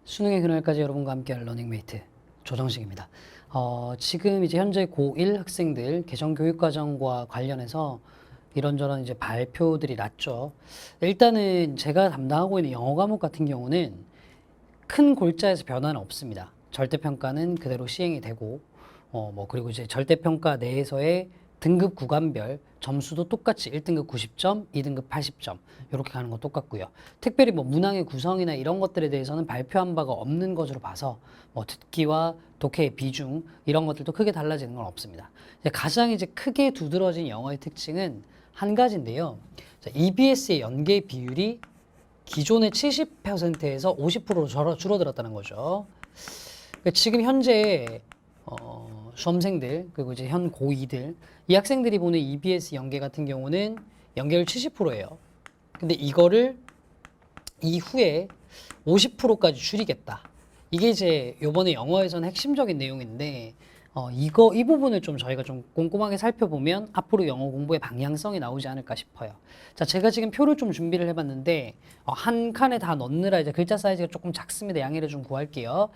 수능의 그날까지 여러분과 함께할 러닝메이트 조정식입니다. 지금 이제 현재 고1 학생들 개정교육과정과 관련해서 이런저런 이제 발표들이 났죠. 일단은 제가 담당하고 있는 영어 과목 같은 경우는 큰 골자에서 변화는 없습니다. 절대평가는 그대로 시행이 되고, 그리고 이제 절대평가 내에서의 등급 구간별 점수도 똑같이 1등급 90점, 2등급 80점 이렇게 가는 거 똑같고요. 특별히 뭐 문항의 구성이나 이런 것들에 대해서는 발표한 바가 없는 것으로 봐서 뭐 듣기와 독해의 비중 이런 것들도 크게 달라지는 건 없습니다. 가장 이제 크게 두드러진 영어의 특징은 한 가지인데요. EBS의 연계 비율이 기존의 70%에서 50%로 줄어들었다는 거죠. 그러니까 지금 현재 수험생들 그리고 이제 현 고2들 이 학생들이 보는 EBS 연계 같은 경우는 연계율 70%예요. 근데 이거를 이후에 50%까지 줄이겠다. 이게 이제 요번에 영어에서는 핵심적인 내용인데 이 부분을 좀 저희가 좀 꼼꼼하게 살펴보면 앞으로 영어 공부의 방향성이 나오지 않을까 싶어요. 자, 제가 지금 표를 좀 준비를 해봤는데 한 칸에 다 넣느라 이제 글자 사이즈가 조금 작습니다. 양해를 좀 구할게요.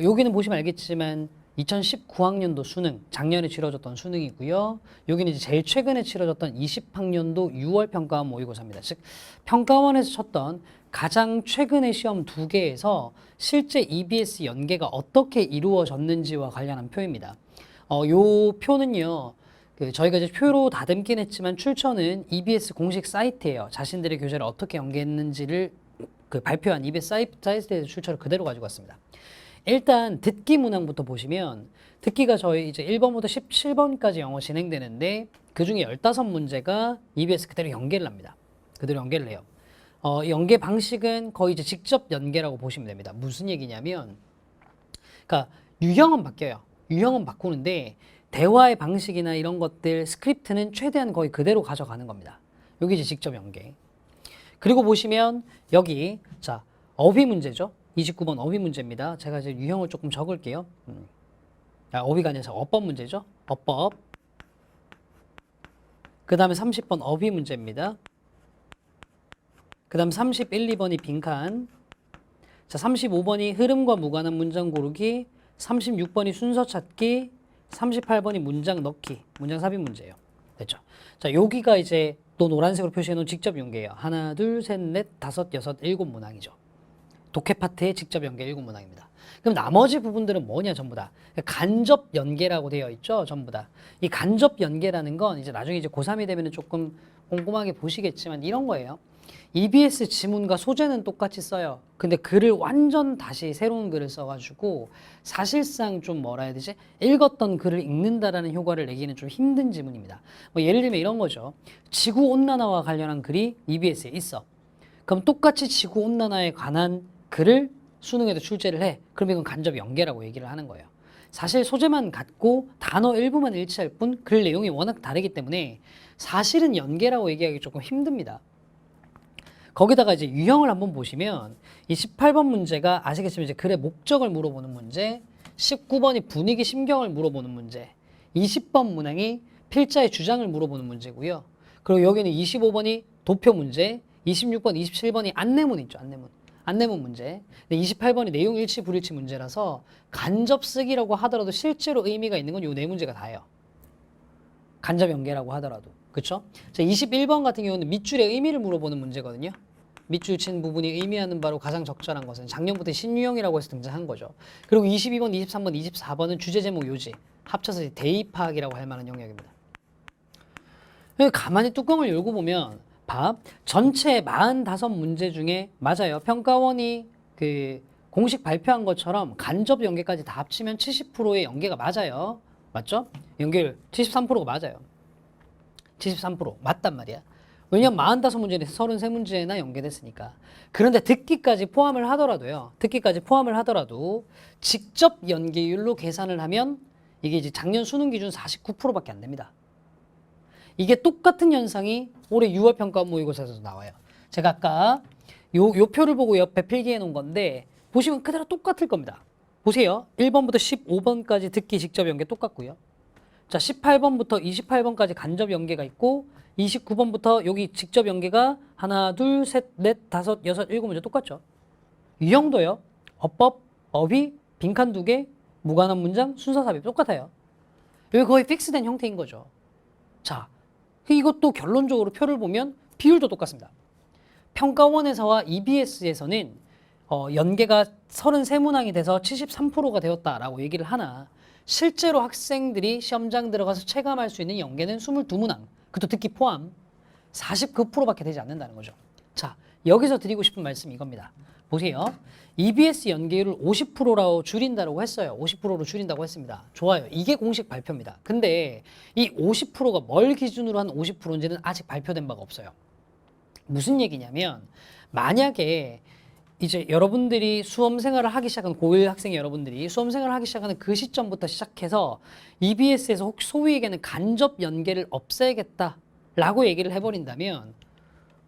여기는 보시면 알겠지만 2019학년도 수능, 작년에 치러졌던 수능이고요. 여기는 이제 제일 최근에 치러졌던 20학년도 6월 평가원 모의고사입니다. 즉 평가원에서 쳤던 가장 최근의 시험 2개에서 실제 EBS 연계가 어떻게 이루어졌는지와 관련한 표입니다. 요 표는요. 저희가 이제 표로 다듬긴 했지만 출처는 EBS 공식 사이트예요. 자신들의 교재를 어떻게 연계했는지를 발표한 EBS 사이트에서 출처를 그대로 가지고 왔습니다. 일단 듣기 문항부터 보시면 듣기가 저희 이제 1번부터 17번까지 영어 진행되는데 그중에 15문제가 EBS 그대로 연계를 합니다. 그대로 연계를 해요. 연계 방식은 거의 이제 직접 연계라고 보시면 됩니다. 무슨 얘기냐면 그러니까 유형은 바뀌어요. 유형은 바꾸는데 대화의 방식이나 이런 것들 스크립트는 최대한 거의 그대로 가져가는 겁니다. 여기 이제 직접 연계. 그리고 보시면 여기 자 어휘 문제죠. 29번 어휘 문제입니다. 제가 이제 유형을 조금 적을게요. 어휘가 아니라 어법 문제죠. 어법. 그 다음에 30번 어휘 문제입니다. 그 다음 31, 2번이 빈칸. 자, 35번이 흐름과 무관한 문장 고르기. 36번이 순서 찾기. 38번이 문장 넣기. 문장 삽입 문제예요. 됐죠? 자, 여기가 이제 또 노란색으로 표시해 놓은 직접 연계예요. 하나, 둘, 셋, 넷, 다섯, 여섯, 일곱 문항이죠. 독해 파트의 직접 연계 7문항입니다. 그럼 나머지 부분들은 뭐냐 전부 다 간접 연계라고 되어 있죠. 전부 다. 이 간접 연계라는 건 이제 나중에 이제 고3이 되면 조금 꼼꼼하게 보시겠지만 이런 거예요. EBS 지문과 소재는 똑같이 써요. 근데 글을 완전 다시 새로운 글을 써가지고 사실상 좀 뭐라 해야 되지? 읽었던 글을 읽는다라는 효과를 내기는 좀 힘든 지문입니다. 뭐 예를 들면 이런 거죠. 지구온난화와 관련한 글이 EBS에 있어. 그럼 똑같이 지구온난화에 관한 글을 수능에도 출제를 해. 그럼 이건 간접 연계라고 얘기를 하는 거예요. 사실 소재만 같고 단어 일부만 일치할 뿐 글 내용이 워낙 다르기 때문에 사실은 연계라고 얘기하기 조금 힘듭니다. 거기다가 이제 유형을 한번 보시면 이 18번 문제가 아시겠지만 이제 글의 목적을 물어보는 문제, 19번이 분위기 심경을 물어보는 문제, 20번 문항이 필자의 주장을 물어보는 문제고요. 그리고 여기는 25번이 도표 문제, 26번, 27번이 안내문 있죠. 안내문 문제. 근데 28번이 내용 일치 불일치 문제라서 간접 쓰기라고 하더라도 실제로 의미가 있는 건 이 네 문제가 다예요. 간접 연계라고 하더라도. 그렇죠? 자, 21번 같은 경우는 밑줄의 의미를 물어보는 문제거든요. 밑줄 친 부분이 의미하는 바로 가장 적절한 것은 작년부터 신유형이라고 해서 등장한 거죠. 그리고 22번, 23번, 24번은 주제 제목 요지 합쳐서 대의 파악이라고 할 만한 영역입니다. 가만히 뚜껑을 열고 보면 전체 45문제 중에 맞아요. 평가원이 공식 발표한 것처럼 간접 연계까지 다 합치면 70%의 연계가 맞아요. 맞죠? 연계율 73%가 맞아요. 73% 맞단 말이야. 왜냐면 45문제에서 33문제나 연계됐으니까. 그런데 듣기까지 포함을 하더라도 직접 연계율로 계산을 하면 이게 이제 작년 수능 기준 49%밖에 안 됩니다. 이게 똑같은 현상이 올해 6월 평가 모의고사에서도 나와요. 제가 아까 요 표를 보고 옆에 필기해 놓은 건데 보시면 그대로 똑같을 겁니다. 보세요. 1번부터 15번까지 듣기 직접 연계 똑같고요. 자, 18번부터 28번까지 간접 연계가 있고 29번부터 여기 직접 연계가 하나, 둘, 셋, 넷, 다섯, 여섯, 일곱 문제 똑같죠. 유형도요. 어법, 어휘, 빈칸 2개, 무관한 문장, 순서 삽입 똑같아요. 여기 거의 픽스된 형태인 거죠. 자, 이것도 결론적으로 표를 보면 비율도 똑같습니다. 평가원에서와 EBS에서는 연계가 33문항이 돼서 73%가 되었다라고 얘기를 하나 실제로 학생들이 시험장 들어가서 체감할 수 있는 연계는 22문항, 그것도 듣기 포함 49%밖에 되지 않는다는 거죠. 자, 여기서 드리고 싶은 말씀이 이겁니다. 보세요. EBS 연계율을 50%라고 줄인다고 했어요. 50%로 줄인다고 했습니다. 좋아요. 이게 공식 발표입니다. 근데 이 50%가 뭘 기준으로 한 50%인지는 아직 발표된 바가 없어요. 무슨 얘기냐면 만약에 이제 여러분들이 수험 생활을 하기 시작한 고1 학생 여러분들이 수험 생활을 하기 시작하는 그 시점부터 시작해서 EBS에서 혹시 소위 얘기하는 간접 연계를 없애겠다라고 얘기를 해버린다면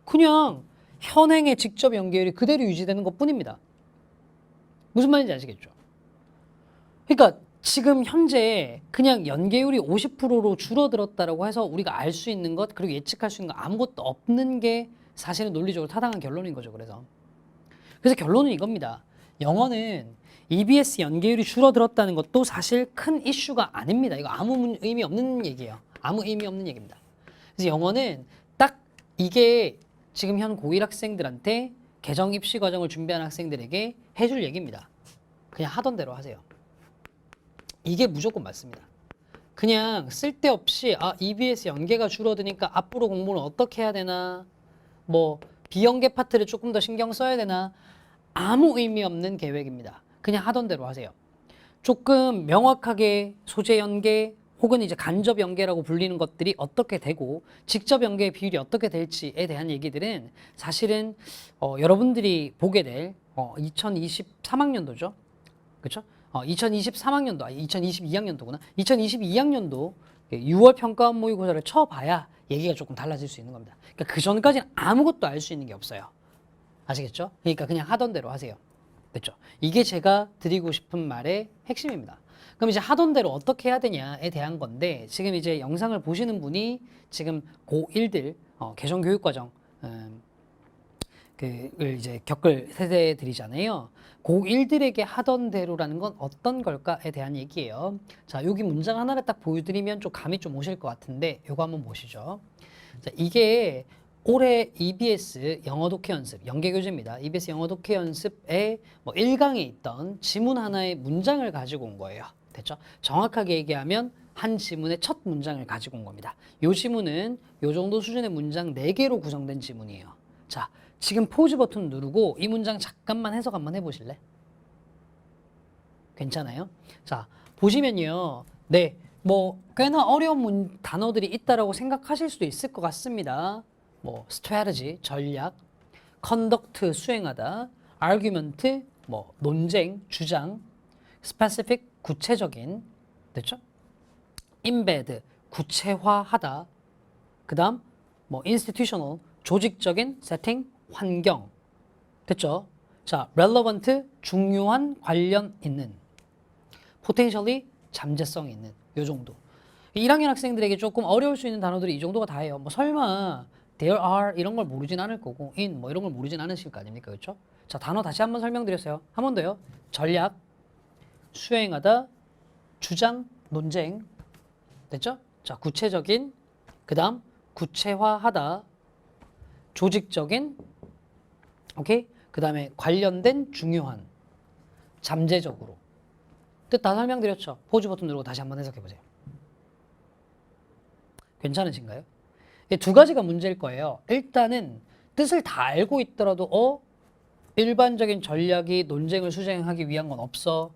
그냥 현행의 직접 연계율이 그대로 유지되는 것뿐입니다. 무슨 말인지 아시겠죠? 그러니까 지금 현재 그냥 연계율이 50%로 줄어들었다라고 해서 우리가 알 수 있는 것 그리고 예측할 수 있는 거 아무것도 없는 게 사실은 논리적으로 타당한 결론인 거죠. 그래서 결론은 이겁니다. 영어는 EBS 연계율이 줄어들었다는 것도 사실 큰 이슈가 아닙니다. 이거 아무 의미 없는 얘기예요. 아무 의미 없는 얘기입니다. 그래서 영어는 딱 이게 지금 현 고1 학생들한테 개정 입시 과정을 준비하는 학생들에게 해줄 얘기입니다. 그냥 하던 대로 하세요. 이게 무조건 맞습니다. 그냥 쓸데없이 EBS 연계가 줄어드니까 앞으로 공부는 어떻게 해야 되나 뭐 비연계 파트를 조금 더 신경 써야 되나 아무 의미 없는 계획입니다. 그냥 하던 대로 하세요. 조금 명확하게 소재 연계 혹은 이제 간접 연계라고 불리는 것들이 어떻게 되고 직접 연계의 비율이 어떻게 될지에 대한 얘기들은 사실은 여러분들이 보게 될 2023학년도죠. 그렇죠? 2023학년도, 2022학년도구나. 2022학년도 6월 평가원 모의고사를 쳐봐야 얘기가 조금 달라질 수 있는 겁니다. 그러니까 그 전까지는 아무것도 알 수 있는 게 없어요. 아시겠죠? 그러니까 그냥 하던 대로 하세요. 됐죠? 이게 제가 드리고 싶은 말의 핵심입니다. 그럼 이제 하던 대로 어떻게 해야 되냐에 대한 건데 지금 이제 영상을 보시는 분이 지금 고1들 개정교육과정 를 이제 겪을 세대들이잖아요. 고1들에게 하던 대로라는 건 어떤 걸까에 대한 얘기예요. 자, 여기 문장 하나를 딱 보여드리면 좀 감이 좀 오실 것 같은데 이거 한번 보시죠. 자, 이게 올해 EBS 영어 독해 연습, 연계교재입니다. EBS 영어 독해 연습에 뭐 1강에 있던 지문 하나의 문장을 가지고 온 거예요. 됐죠? 정확하게 얘기하면 한 지문의 첫 문장을 가지고 온 겁니다. 이 지문은 이 정도 수준의 문장 4개로 구성된 지문이에요. 자, 지금 포즈 버튼 누르고 이 문장 잠깐만 해석 한번 해보실래? 괜찮아요? 자, 보시면요. 네, 뭐 꽤나 어려운 단어들이 있다라고 생각하실 수도 있을 것 같습니다. 뭐 strategy, 전략, conduct, 수행하다, argument, 뭐 논쟁, 주장, specific, 구체적인, 됐죠? embed, 구체화하다, 그 다음 뭐 institutional, 조직적인 세팅, 환경, 됐죠? 자, relevant, 중요한, 관련 있는, potentially, 잠재성 있는, 요 정도. 1학년 학생들에게 조금 어려울 수 있는 단어들이 이 정도가 다예요. 뭐 설마 there are 이런 걸 모르진 않을 거고 in 뭐 이런 걸 모르진 않으실 거 아닙니까? 그렇죠? 자, 단어 다시 한번 설명드렸어요. 한 번 더요. 전략, 수행하다, 주장, 논쟁, 됐죠? 자, 구체적인, 그 다음 구체화하다, 조직적인, 오케이? 그 다음에 관련된 중요한, 잠재적으로. 뜻 다 설명드렸죠? 포즈 버튼 누르고 다시 한번 해석해보세요. 괜찮으신가요? 두 가지가 문제일 거예요. 일단은 뜻을 다 알고 있더라도 일반적인 전략이 논쟁을 수행하기 위한 건 없어.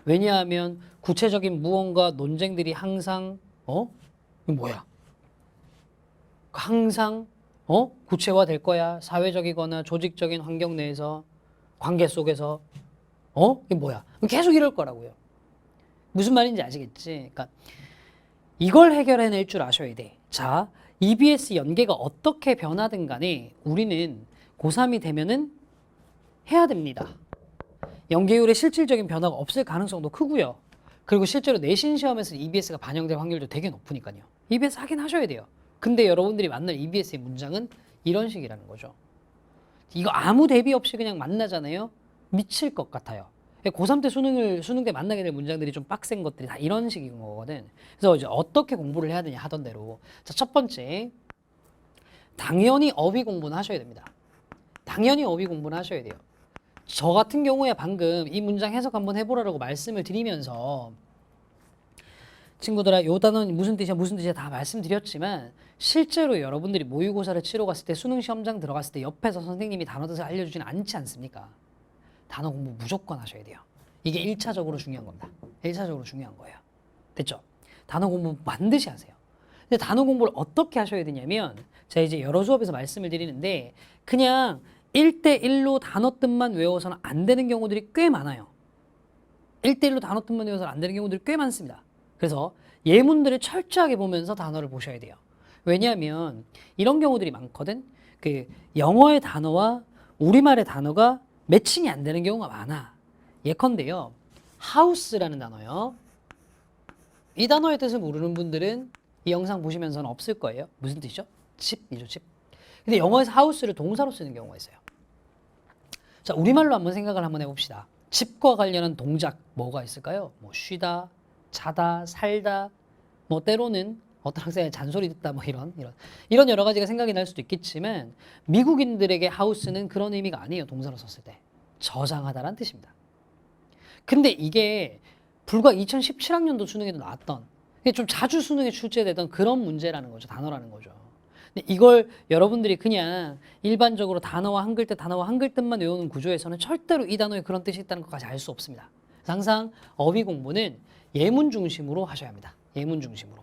왜냐하면 구체적인 무언가 논쟁들이 항상 이거 뭐야? 항상 구체화될 거야. 사회적이거나 조직적인 환경 내에서 관계 속에서 이게 뭐야? 계속 이럴 거라고요. 무슨 말인지 아시겠지? 그러니까 이걸 해결해낼 줄 아셔야 돼. 자, EBS 연계가 어떻게 변하든 간에 우리는 고3이 되면은 해야 됩니다. 연계율의 실질적인 변화가 없을 가능성도 크고요. 그리고 실제로 내신 시험에서 EBS가 반영될 확률도 되게 높으니까요. EBS 하긴 하셔야 돼요. 근데 여러분들이 만날 EBS의 문장은 이런 식이라는 거죠. 이거 아무 대비 없이 그냥 만나잖아요. 미칠 것 같아요. 고3 때 수능 때 만나게 될 문장들이 좀 빡센 것들이 다 이런 식인 거거든. 그래서 이제 어떻게 공부를 해야 되냐 하던 대로. 자, 첫 번째. 당연히 어휘 공부는 하셔야 됩니다. 당연히 어휘 공부는 하셔야 돼요. 저 같은 경우에 방금 이 문장 해석 한번 해보라고 말씀을 드리면서 친구들아 요 단어는 무슨 뜻이야 다 말씀드렸지만 실제로 여러분들이 모의고사를 치러 갔을 때 수능 시험장 들어갔을 때 옆에서 선생님이 단어 뜻을 알려주지는 않지 않습니까? 단어 공부 무조건 하셔야 돼요. 이게 1차적으로 중요한 겁니다. 1차적으로 중요한 거예요. 됐죠? 단어 공부 반드시 하세요. 근데 단어 공부를 어떻게 하셔야 되냐면 제가 이제 여러 수업에서 말씀을 드리는데 그냥 1대1로 단어 뜻만 외워서는 안 되는 경우들이 꽤 많아요. 1대1로 단어 뜻만 외워서는 안 되는 경우들이 꽤 많습니다. 그래서 예문들을 철저하게 보면서 단어를 보셔야 돼요. 왜냐하면 이런 경우들이 많거든. 그 영어의 단어와 우리말의 단어가 매칭이 안 되는 경우가 많아. 예컨대요. 하우스라는 단어요. 이 단어의 뜻을 모르는 분들은 이 영상 보시면서는 없을 거예요. 무슨 뜻이죠? 집이죠, 집. 근데 영어에서 하우스를 동사로 쓰는 경우가 있어요. 자, 우리말로 한번 생각을 한번 해봅시다. 집과 관련한 동작 뭐가 있을까요? 뭐 쉬다, 자다, 살다, 뭐 때로는 어떤 학생의 잔소리 듣다 뭐 이런 여러 가지가 생각이 날 수도 있겠지만 미국인들에게 하우스는 그런 의미가 아니에요. 동사로 썼을 때. 저장하다라는 뜻입니다. 근데 이게 불과 2017학년도 수능에도 나왔던 좀 자주 수능에 출제되던 그런 문제라는 거죠. 단어라는 거죠. 근데 이걸 여러분들이 그냥 일반적으로 단어와 한글뜻, 단어와 한글뜻만 외우는 구조에서는 절대로 이 단어에 그런 뜻이 있다는 것까지 알 수 없습니다. 그래서 항상 어휘 공부는 예문 중심으로 하셔야 합니다. 예문 중심으로.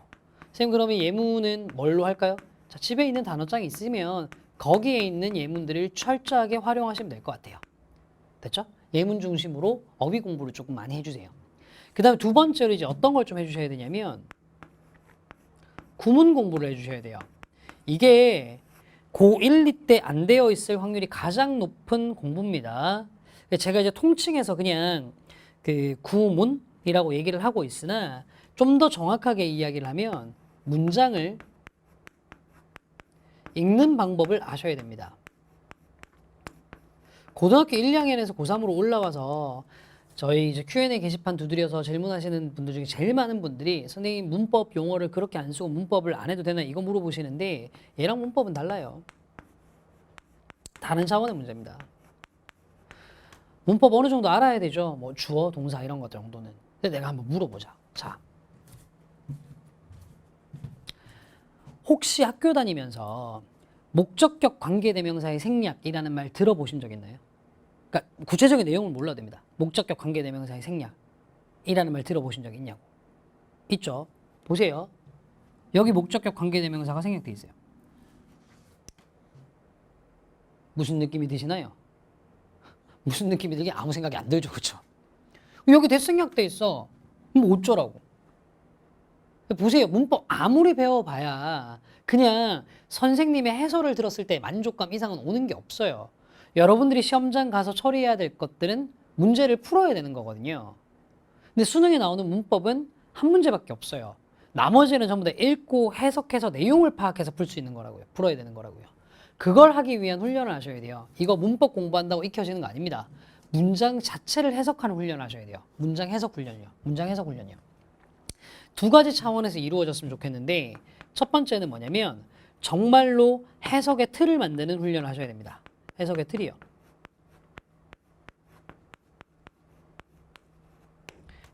선생님 그러면 예문은 뭘로 할까요? 자, 집에 있는 단어장이 있으면 거기에 있는 예문들을 철저하게 활용하시면 될 것 같아요. 됐죠? 예문 중심으로 어휘 공부를 조금 많이 해주세요. 그 다음에 두 번째로 이제 어떤 걸 좀 해주셔야 되냐면 구문 공부를 해주셔야 돼요. 이게 고1, 2 때 안 되어 있을 확률이 가장 높은 공부입니다. 제가 이제 통칭해서 그냥 그 구문이라고 얘기를 하고 있으나 좀 더 정확하게 이야기를 하면 문장을 읽는 방법을 아셔야 됩니다. 고등학교 1, 2학년에서 고3으로 올라와서 저희 이제 Q&A 게시판 두드려서 질문하시는 분들 중에 제일 많은 분들이 선생님 문법 용어를 그렇게 안 쓰고 문법을 안 해도 되나 이거 물어보시는데 얘랑 문법은 달라요. 다른 차원의 문제입니다. 문법 어느 정도 알아야 되죠. 뭐 주어, 동사 이런 것 정도는. 근데 내가 한번 물어보자. 자, 혹시 학교 다니면서 목적격 관계대명사의 생략이라는 말 들어보신 적 있나요? 그러니까 구체적인 내용을 몰라도 됩니다. 목적격 관계대명사의 생략이라는 말 들어보신 적 있냐고. 있죠. 보세요. 여기 목적격 관계대명사가 생략돼 있어요. 무슨 느낌이 드시나요? 무슨 느낌이 들게 아무 생각이 안 들죠. 그렇죠? 여기 대생략돼 있어. 뭐 어쩌라고. 보세요. 문법 아무리 배워봐야 그냥 선생님의 해설을 들었을 때 만족감 이상은 오는 게 없어요. 여러분들이 시험장 가서 처리해야 될 것들은 문제를 풀어야 되는 거거든요. 근데 수능에 나오는 문법은 한 문제밖에 없어요. 나머지는 전부 다 읽고 해석해서 내용을 파악해서 풀 수 있는 거라고요. 풀어야 되는 거라고요. 그걸 하기 위한 훈련을 하셔야 돼요. 이거 문법 공부한다고 익혀지는 거 아닙니다. 문장 자체를 해석하는 훈련을 하셔야 돼요. 문장 해석 훈련이요. 문장 해석 훈련이요. 두 가지 차원에서 이루어졌으면 좋겠는데 첫 번째는 뭐냐면 정말로 해석의 틀을 만드는 훈련을 하셔야 됩니다. 해석의 틀이요.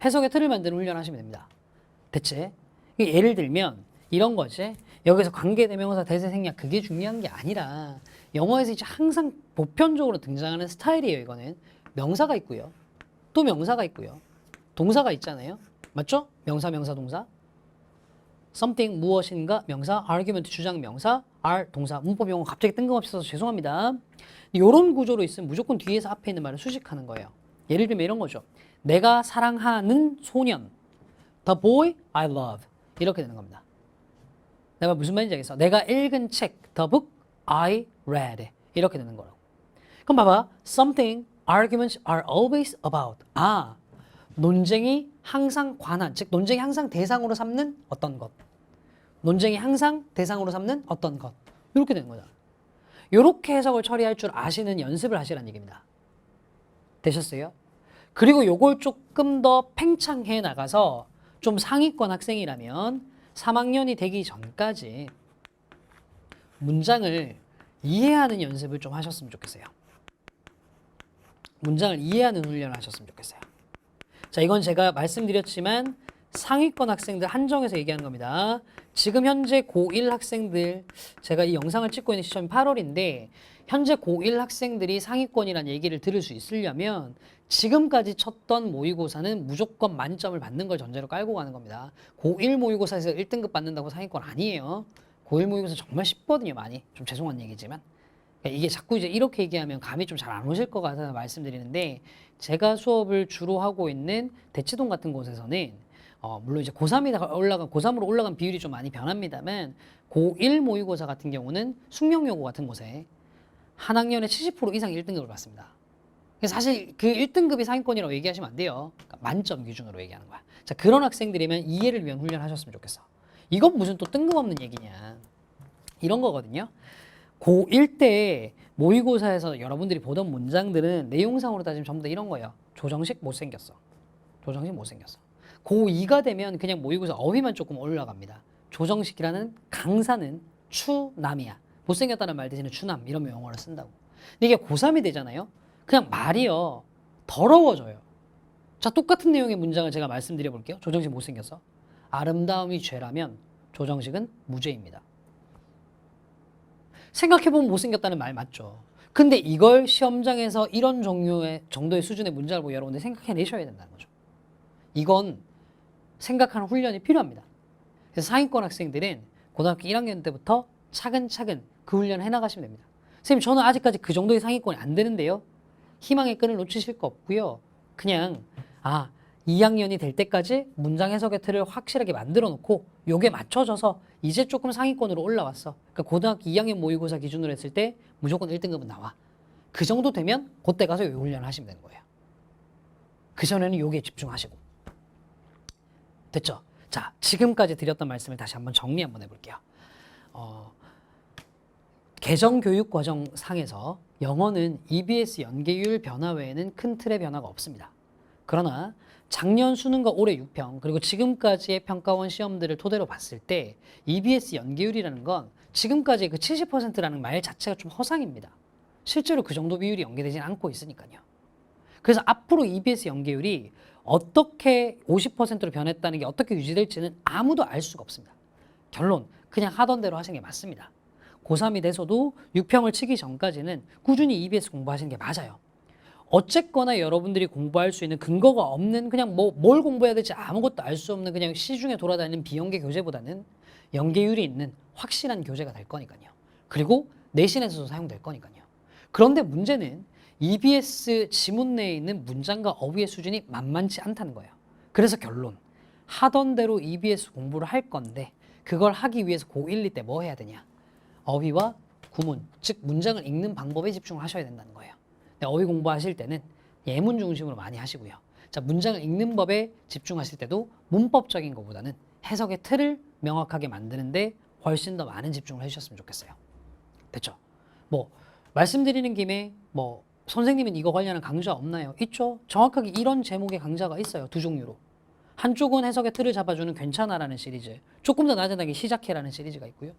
해석의 틀을 만드는 훈련을 하시면 됩니다. 대체 예를 들면 이런 거지. 여기서 관계대명사 대세생략 그게 중요한 게 아니라 영어에서 이제 항상 보편적으로 등장하는 스타일이에요. 이거는 명사가 있고요. 또 명사가 있고요. 동사가 있잖아요. 맞죠? 명사, 명사, 동사. something 무엇인가 명사, argument 주장 명사, are 동사. 문법 용어 갑자기 뜬금없이 써서 죄송합니다. 이런 구조로 있으면 무조건 뒤에서 앞에 있는 말을 수식하는 거예요. 예를 들면 이런 거죠. 내가 사랑하는 소년, the boy I love 이렇게 되는 겁니다. 내가 무슨 말인지 알겠어? 내가 읽은 책, the book I read 이렇게 되는 거라고. 그럼 봐봐, something arguments are always about. 아, 논쟁이 항상 관한, 즉 논쟁이 항상 대상으로 삼는 어떤 것. 논쟁이 항상 대상으로 삼는 어떤 것. 이렇게 되는 거잖아. 이렇게 해석을 처리할 줄 아시는 연습을 하시라는 얘기입니다. 되셨어요? 그리고 요걸 조금 더 팽창해 나가서 좀 상위권 학생이라면 3학년이 되기 전까지 문장을 이해하는 연습을 좀 하셨으면 좋겠어요. 문장을 이해하는 훈련을 하셨으면 좋겠어요. 자, 이건 제가 말씀드렸지만 상위권 학생들 한정해서 얘기하는 겁니다. 지금 현재 고1 학생들, 제가 이 영상을 찍고 있는 시점이 8월인데 현재 고1 학생들이 상위권이라는 얘기를 들을 수 있으려면 지금까지 쳤던 모의고사는 무조건 만점을 받는 걸 전제로 깔고 가는 겁니다. 고1 모의고사에서 1등급 받는다고 상위권 아니에요. 고1 모의고사 정말 쉽거든요, 많이. 좀 죄송한 얘기지만. 이게 자꾸 이제 이렇게 얘기하면 감이 좀 잘 안 오실 것 같아서 말씀드리는데, 제가 수업을 주로 하고 있는 대치동 같은 곳에서는 물론 이제 고3으로 올라간 비율이 좀 많이 변합니다만, 고1 모의고사 같은 경우는 숙명여고 같은 곳에 한 학년에 70% 이상 1등급을 받습니다. 그래서 사실 그 1등급이 상위권이라고 얘기하시면 안 돼요. 그러니까 만점 기준으로 얘기하는 거야. 자, 그런 학생들이면 이해를 위한 훈련을 하셨으면 좋겠어. 이건 무슨 또 뜬금없는 얘기냐. 이런 거거든요. 고1 때 모의고사에서 여러분들이 보던 문장들은 내용상으로 따지면 전부 다 이런 거예요. 조정식 못생겼어. 조정식 못생겼어. 고2가 되면 그냥 모의고사 어휘만 조금 올라갑니다. 조정식이라는 강사는 추남이야. 못생겼다는 말 대신에 추남 이런 용어를 쓴다고. 근데 이게 고3이 되잖아요. 그냥 말이요. 더러워져요. 자, 똑같은 내용의 문장을 제가 말씀드려 볼게요. 조정식 못생겼어. 아름다움이 죄라면 조정식은 무죄입니다. 생각해보면 못생겼다는 말 맞죠. 근데 이걸 시험장에서 이런 정도의 수준의 문장을 보고 여러분들 생각해내셔야 된다는 거죠. 이건 생각하는 훈련이 필요합니다. 그래서 상위권 학생들은 고등학교 1학년 때부터 차근차근 그 훈련을 해나가시면 됩니다. 선생님, 저는 아직까지 그 정도의 상위권이 안 되는데요. 희망의 끈을 놓치실 거 없고요. 그냥 2학년이 될 때까지 문장 해석의 틀을 확실하게 만들어 놓고 요게 맞춰져서 이제 조금 상위권으로 올라왔어. 그러니까 고등학교 2학년 모의고사 기준으로 했을 때 무조건 1등급은 나와. 그 정도 되면 그때 가서 요 훈련을 하시면 되는 거예요. 그전에는 요게 집중하시고. 됐죠? 자, 지금까지 드렸던 말씀을 다시 한번 정리 한번 해볼게요. 개정교육과정상에서 영어는 EBS 연계율 변화 외에는 큰 틀의 변화가 없습니다. 그러나 작년 수능과 올해 6평 그리고 지금까지의 평가원 시험들을 토대로 봤을 때 EBS 연계율이라는 건 지금까지 그 70%라는 말 자체가 좀 허상입니다. 실제로 그 정도 비율이 연계되진 않고 있으니까요. 그래서 앞으로 EBS 연계율이 어떻게 50%로 변했다는 게 어떻게 유지될지는 아무도 알 수가 없습니다. 결론, 그냥 하던 대로 하시는 게 맞습니다. 고3이 돼서도 6평을 치기 전까지는 꾸준히 EBS 공부하시는 게 맞아요. 어쨌거나 여러분들이 공부할 수 있는 근거가 없는 그냥 뭘 공부해야 될지 아무것도 알 수 없는 그냥 시중에 돌아다니는 비연계 교재보다는 연계율이 있는 확실한 교재가 될 거니까요. 그리고 내신에서도 사용될 거니까요. 그런데 문제는 EBS 지문 내에 있는 문장과 어휘의 수준이 만만치 않다는 거예요. 그래서 결론, 하던 대로 EBS 공부를 할 건데 그걸 하기 위해서 고1, 2 때 뭐 해야 되냐? 어휘와 구문, 즉 문장을 읽는 방법에 집중을 하셔야 된다는 거예요. 어휘 공부하실 때는 예문 중심으로 많이 하시고요. 자, 문장을 읽는 법에 집중하실 때도 문법적인 것보다는 해석의 틀을 명확하게 만드는데 훨씬 더 많은 집중을 해주셨으면 좋겠어요. 됐죠? 말씀드리는 김에 선생님은 이거 관련한 강좌 없나요? 있죠? 정확하게 이런 제목의 강좌가 있어요. 두 종류로. 한쪽은 해석의 틀을 잡아주는 괜찮아라는 시리즈, 조금 더 나아지게 시작해라는 시리즈가 있고요.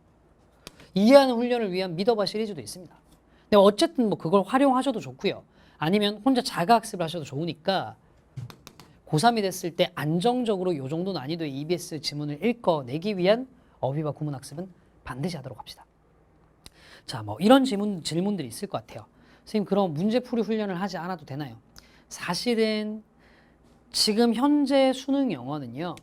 이해하는 훈련을 위한 믿어봐 시리즈도 있습니다. 근데 어쨌든 그걸 활용하셔도 좋고요. 아니면 혼자 자가학습을 하셔도 좋으니까 고3이 됐을 때 안정적으로 이 정도 난이도의 EBS 지문을 읽어내기 위한 어휘와 구문 학습은 반드시 하도록 합시다. 자, 이런 질문들이 있을 것 같아요. 선생님, 그럼 문제풀이 훈련을 하지 않아도 되나요? 사실은 지금 현재 수능 영어는요,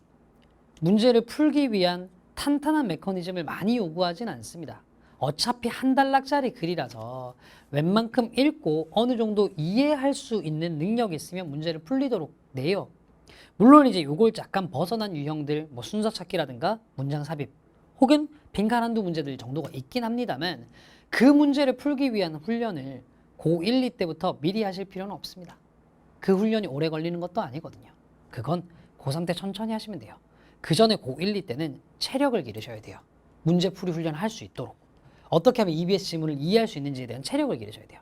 문제를 풀기 위한 탄탄한 메커니즘을 많이 요구하진 않습니다. 어차피 한 단락짜리 글이라서 웬만큼 읽고 어느 정도 이해할 수 있는 능력이 있으면 문제를 풀리도록 내요. 물론 이제 요걸 약간 벗어난 유형들, 순서 찾기라든가 문장 삽입, 혹은 빈칸 한두 문제들 정도가 있긴 합니다만 그 문제를 풀기 위한 훈련을 고1, 2 때부터 미리 하실 필요는 없습니다. 그 훈련이 오래 걸리는 것도 아니거든요. 그건 고3 때 천천히 하시면 돼요. 그 전에 고1, 2 때는 체력을 기르셔야 돼요. 문제풀이 훈련을 할 수 있도록. 어떻게 하면 EBS 지문을 이해할 수 있는지에 대한 체력을 기르셔야 돼요.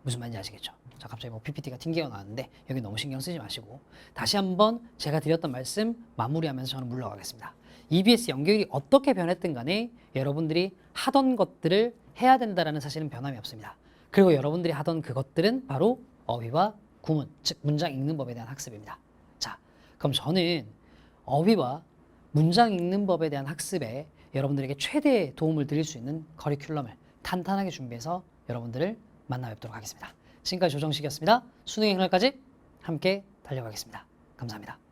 무슨 말인지 아시겠죠? 자, 갑자기 뭐 PPT가 튕기가 나왔는데 여기 너무 신경 쓰지 마시고 다시 한번 제가 드렸던 말씀 마무리하면서 저는 물러가겠습니다. EBS 연결이 어떻게 변했든 간에 여러분들이 하던 것들을 해야 된다는 사실은 변함이 없습니다. 그리고 여러분들이 하던 그것들은 바로 어휘와 구문, 즉 문장 읽는 법에 대한 학습입니다. 자, 그럼 저는 어휘와 문장 읽는 법에 대한 학습에 여러분들에게 최대의 도움을 드릴 수 있는 커리큘럼을 탄탄하게 준비해서 여러분들을 만나 뵙도록 하겠습니다. 지금까지 조정식이었습니다. 수능의 그날까지 함께 달려가겠습니다. 감사합니다.